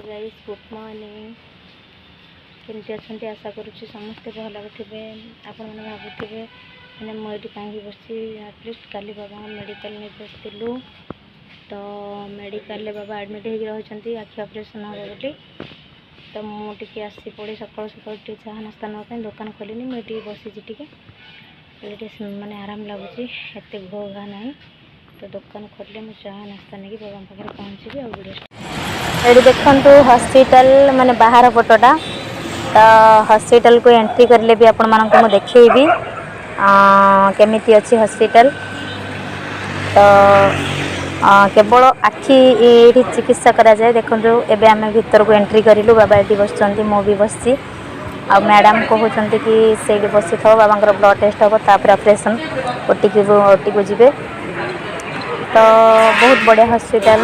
Guys good morning केमती अच्छा आशा करुँच समस्ते भल थे आपण मैंने भावुवे मैंने मुझे कहीं बस एटलिस्ट काली बाबा मेडिकल नहीं बसलु तो मेडिकल बाबा एडमिट हो रही आखि ऑपरेशन हम बोली तो मुझे आसी पड़ी सकाल सकाल चाह नास्ता नापी दुकान खोलनी मुझे बसी माने आराम लगुच एत घो घा ना तो दुकान खोलिले मुझे चाह नास्ता नहीं बाबा पाखे पहुँची और वीडियो ये देखु हॉस्पिटल माने बाहर फोटोटा तो हॉस्पिटल को एंट्री करले भी आपण मानक मु देखैबी केमिति अच्छी हॉस्पिटल तो केवल आखि ये चिकित्सा करा जाए देखो एबे आम भीतर को एंट्री करूँ बाबा ये बस मु भी बसी आ मैडम कहते कि से बसी था बाबा ब्लड टेस्ट हम तापर ऑपरेशन ओटी को जी तो बहुत बढ़िया हॉस्पिटल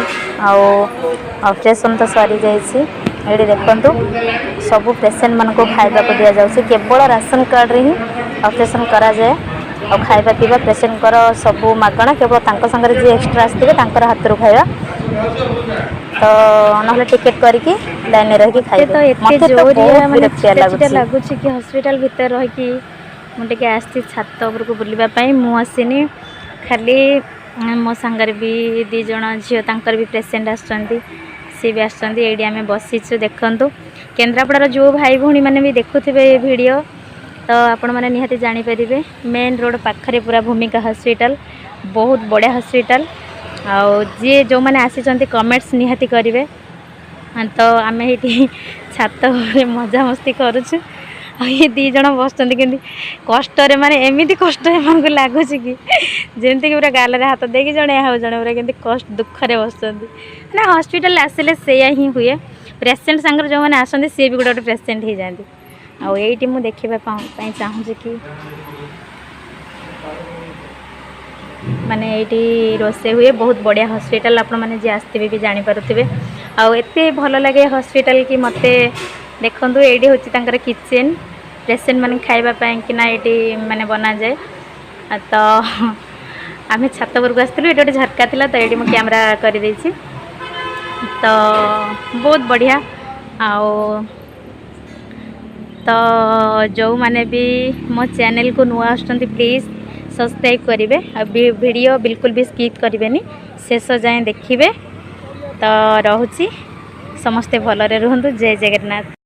ऑपरेशन तो सरी जाइए ये देखु सबू पेसेंट मान को खाइबा को दि जाऊँगी केवल राशन कार्ड रे ही ऑपरेशन करा जाए और खाइबा पीवा पेसेंट सबू मागणा केवल सागर जी एक्सट्रा आसते हाथ रू खाइबा तो ना टिकेट करके लाइन रही खाई तो एत लगुच कि हॉस्पिटल भीतर रही मुझे आसी छात उपरको बुलवाई मुझे खाली मो सांगर भी दी जन झील तंकर भी पेसेंट आसुँच सी भी आसमें आम बसीचु देखु केन्द्रापड़ार जो भाई भौणी मैंने भी देखुवे ये वीडियो तो आपण मैंने निहाती जानीपारे मेन रोड पाखरे पूरा भूमिका हॉस्पिटल बहुत बढ़िया हॉस्पिटल आउ जी जो मैंने आसी कमेंट्स निहाती करेंगे तो आम ये छात मजा मस्ती करुचु ये दी जन बस कष्ट माने एमती कष्ट एम लगुच कि जमीक पूरा गाल हाथ देकी जड़े आउ जड़े पूरा केमती कष्ट दुखरे बस ना हॉस्पिटल आसिले से ही हुए पेसेंट सांगर जो मैंने आसती सी भी गोटे गोटे पेसेंट हो जाती आईटी मुझे देखापी चाहूँगी कि माने ये रोसे हुए बहुत बढ़िया हॉस्पिटल आपण मैंने जी आसते भी जानीपे आते भल लगे हॉस्पिटल कि मत देखु ये हूँ किचेन पेसेंट मैंने खाइबापी कि ना ये माने बना जाए तो आम छात उपरको आसलु ये गोटे झरका था तो ये मुझे कैमरा कर तो बहुत बढ़िया आओ तो जो माने भी मो चैनल को नुआ आसुँच प्लीज़ सब्सक्राइब करेंगे वीडियो बिल्कुल भी स्किप करेंगे शेष जाए देखिए तो रोची समस्ते भलरे रुहतु जय जगन्नाथ।